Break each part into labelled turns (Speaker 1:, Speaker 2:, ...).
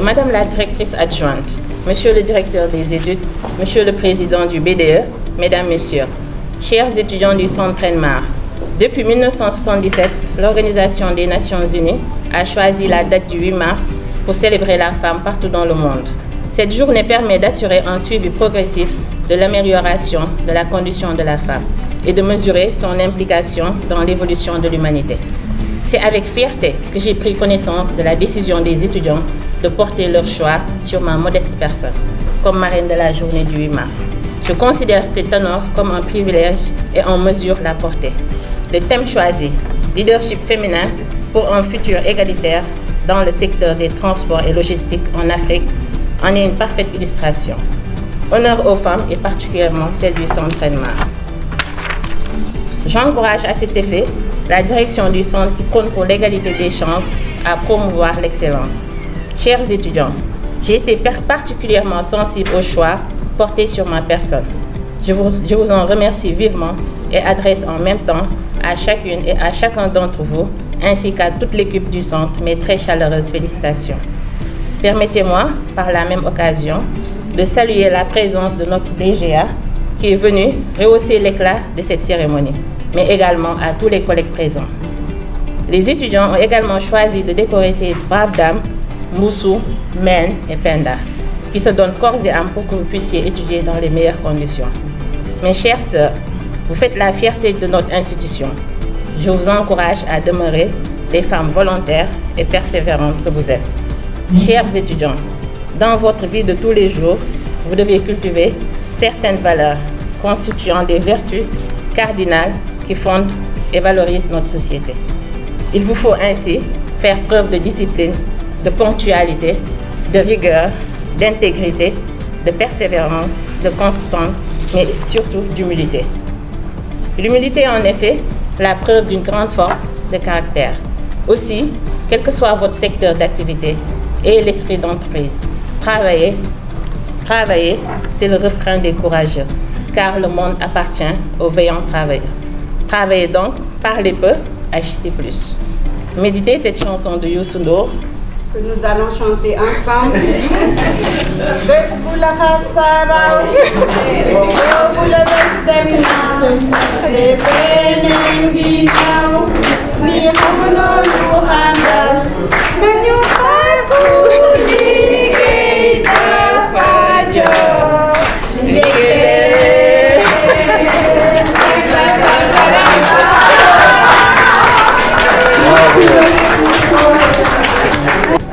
Speaker 1: Madame la directrice adjointe, Monsieur le directeur des études, Monsieur le président du BDE, Mesdames, Messieurs, chers étudiants du Centre Renmar, depuis 1977, l'Organisation des Nations Unies a choisi la date du 8 mars pour célébrer la femme partout dans le monde. Cette journée permet d'assurer un suivi progressif de l'amélioration de la condition de la femme et de mesurer son implication dans l'évolution de l'humanité. C'est avec fierté que j'ai pris connaissance de la décision des étudiants de porter leur choix sur ma modeste personne, comme marraine de la journée du 8 mars. Je considère cet honneur comme un privilège et en mesure la porter. Le thème choisi, leadership féminin pour un futur égalitaire dans le secteur des transports et logistiques en Afrique, en est une parfaite illustration. Honneur aux femmes et particulièrement celles du Centre Renmar. J'encourage à cet effet la direction du centre qui prône pour l'égalité des chances à promouvoir l'excellence. Chers étudiants, j'ai été particulièrement sensible au choix porté sur ma personne. Je vous en remercie vivement et adresse en même temps à chacune et à chacun d'entre vous, ainsi qu'à toute l'équipe du centre, mes très chaleureuses félicitations. Permettez-moi, par la même occasion, de saluer la présence de notre DGA qui est venu rehausser l'éclat de cette cérémonie, mais également à tous les collègues présents. Les étudiants ont également choisi de décorer ces braves dames, Moussou, Men et Penda, qui se donnent corps et âme pour que vous puissiez étudier dans les meilleures conditions. Mes chères sœurs, vous faites la fierté de notre institution. Je vous encourage à demeurer les femmes volontaires et persévérantes que vous êtes. Chers étudiants, dans votre vie de tous les jours, vous devez cultiver certaines valeurs constituant des vertus cardinales qui fondent et valorisent notre société. Il vous faut ainsi faire preuve de discipline, de ponctualité, de rigueur, d'intégrité, de persévérance, de constance, mais surtout d'humilité. L'humilité est en effet la preuve d'une grande force de caractère. Aussi, quel que soit votre secteur d'activité et l'esprit d'entreprise, travaillez, c'est le refrain des courageux, car le monde appartient aux veillants travailleurs. Travaillez donc, parlez peu, agissez plus. Méditez cette chanson de Youssou N'Dour
Speaker 2: que nous allons chanter ensemble.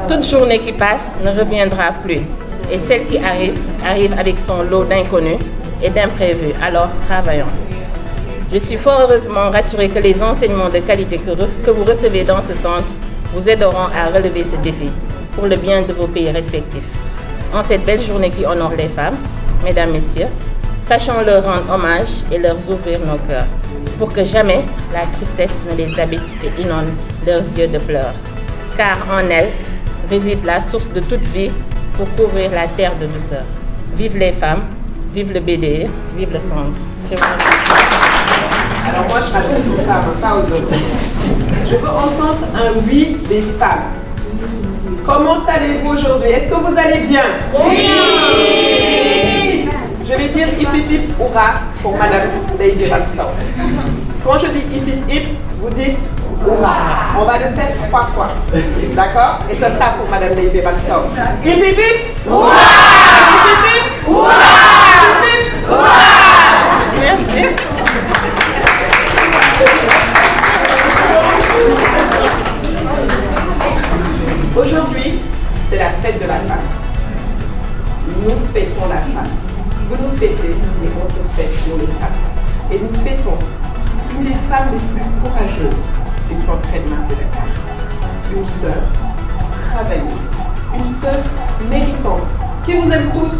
Speaker 1: Toute journée qui passe ne reviendra plus, et celle qui arrive avec son lot d'inconnus et d'imprévus, alors travaillons. Je suis fort heureusement rassurée que les enseignements de qualité que vous recevez dans ce centre vous aideront à relever ce défi pour le bien de vos pays respectifs. En cette belle journée qui honore les femmes, Mesdames, Messieurs, sachons leur rendre hommage et leur ouvrir nos cœurs, pour que jamais la tristesse ne les habite et inonde leurs yeux de pleurs. Car en elles réside la source de toute vie pour couvrir la terre de douceur. Vive les femmes, vive le BDE, vive le centre. Je vous remercie.
Speaker 3: Alors moi je m'adresse aux femmes, pas aux hommes. Je veux entendre un oui des femmes. Comment allez-vous aujourd'hui? Est-ce que vous allez bien? Oui! Je vais dire hip hip hip hurrah pour Madame Lady Ramsau. Quand je dis hip hip hip, vous dites hurrah. On va le faire 3 fois. D'accord? Et ce sera pour Madame Lady Ramsau. Hip hip hip hurrah! Hip hip hip hurrah! Hip hip hurrah! Merci. Aujourd'hui, c'est la fête de la femme. Nous fêtons la femme. Vous nous fêtez et on se fête pour les femmes. Et nous fêtons toutes les femmes les plus courageuses du Centre Renmar de Dakar. Une sœur travailleuse, une sœur méritante, qui vous aime tous.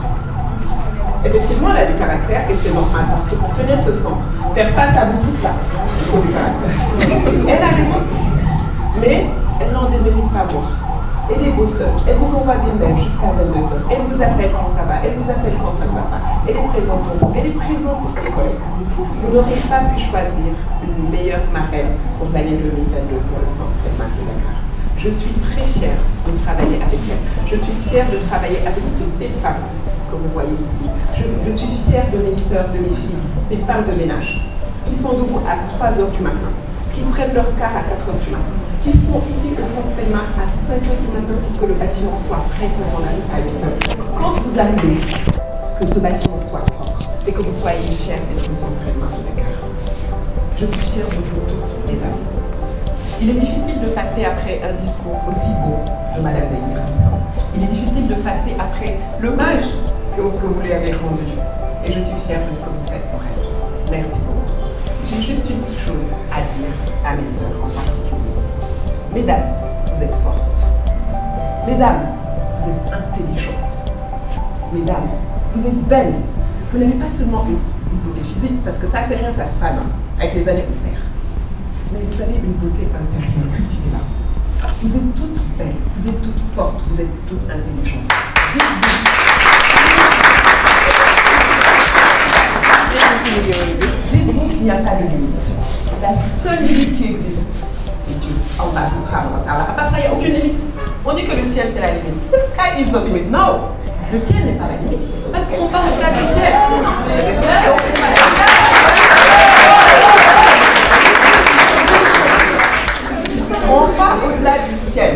Speaker 3: Effectivement, elle a du caractère et c'est normal parce que pour tenir ce centre, faire face à vous tous là, il faut du caractère. Elle a raison, mais elle n'en démérite pas moins. Aidez vos sœurs, elle vous envoie des mails jusqu'à 22h, elle vous appelle quand ça va, elle vous appelle quand ça ne va pas, elle est présente pour vous, elle est présente pour ses collègues. Vous n'aurez pas pu choisir une meilleure marraine pour l'année 2022 pour le Centre Renmar de Dakar. Je suis très fière de travailler avec elles. Je suis fière de travailler avec toutes ces femmes que vous voyez ici. Je suis fière de mes sœurs, de mes filles, ces femmes de ménage, qui sont debout à 3 heures du matin, qui prennent leur car à 4 heures du matin, qui sont ici au centre Thelma à 5 heures du matin pour que le bâtiment soit prêt quand on arrive à 8 heures. Quand vous arrivez, que ce bâtiment soit propre et que vous soyez fiers d'être au centre Thelma de Dakar. Je suis fière de vous toutes, mesdames. Il est difficile de passer après un discours aussi beau de Madame Denis Ramson. Il est difficile de passer après l'hommage que vous lui avez rendu. Et je suis fière de ce que vous faites pour elle. Merci beaucoup. J'ai juste une chose à dire à mes sœurs en particulier. Mesdames, vous êtes fortes. Mesdames, vous êtes intelligentes. Mesdames, vous êtes belles. Vous n'avez pas seulement une beauté physique, parce que ça, c'est rien, ça se fane. Avec les années, on perd. Mais vous avez une beauté intérieure, cultivez-la. Vous êtes toutes belles, vous êtes toutes fortes, vous êtes toutes intelligentes. Dites-vous qu'il n'y a pas de limite. La seule limite qui existe, c'est Dieu. Allah subhanahu wa ta'ala. À part ça, il n'y a aucune limite. On dit que le ciel, c'est la limite. The sky is the limit. No! Le ciel n'est pas la limite. Parce qu'on va au-delà du ciel. On va au-delà du ciel.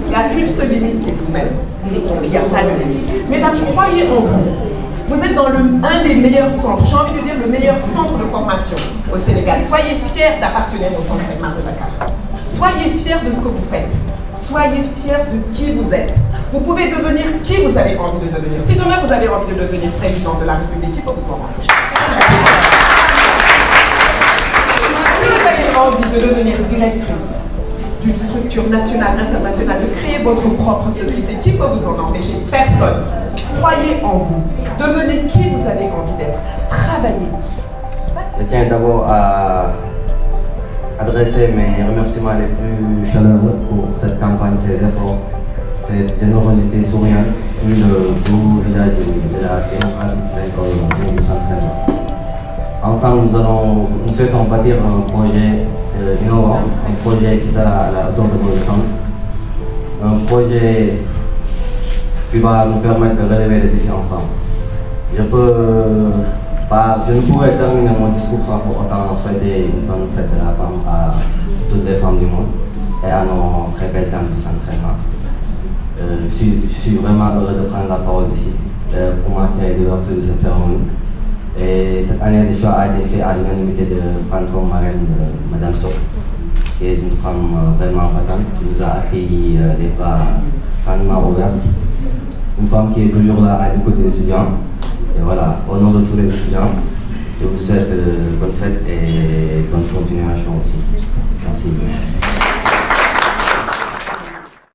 Speaker 3: Il n'y a qu'une seule limite, c'est vous-même. Il n'y a pas de limite. Mesdames, croyez en vous. Vous êtes dans un des meilleurs centres, j'ai envie de dire le meilleur centre de formation au Sénégal. Soyez fiers d'appartenir au centre Thelma de Dakar. Soyez fiers de ce que vous faites. Soyez fiers de qui vous êtes. Vous pouvez devenir qui vous avez envie de devenir. Si demain vous avez envie de devenir président de la République, qui peut vous en empêcher? Si vous avez envie de devenir directrice d'une structure nationale, internationale, de créer votre propre société, qui peut vous en empêcher? Personne. Croyez en vous. Devenez qui vous avez envie d'être. Travaillez.
Speaker 4: Je tiens d'abord à adresser mes remerciements les plus chaleureux pour cette campagne, ces efforts, cette générosité souriante sur le beau visage de la démocratie qui a été du centre Thelma. Ensemble, nous souhaitons bâtir un projet innovant, un projet qui sera à la hauteur de vos attentes, un projet qui va nous permettre de relever les défis ensemble. Je ne pourrais terminer mon discours sans pour autant souhaiter une bonne fête de la femme à toutes les femmes du monde et à nos très belles dames du centre Thelma. Je suis vraiment heureux de prendre la parole ici pour marquer l'ouverture de cette cérémonie. Et cette année, le choix a été fait à l'unanimité de Femme comme marraine de Madame Sow, qui est une femme vraiment battante, qui nous a accueillis les bras grandement ouverts. Une femme qui est toujours là à l'écoute des étudiants. Et voilà, au nom de tous les étudiants, je vous souhaite bonne fête et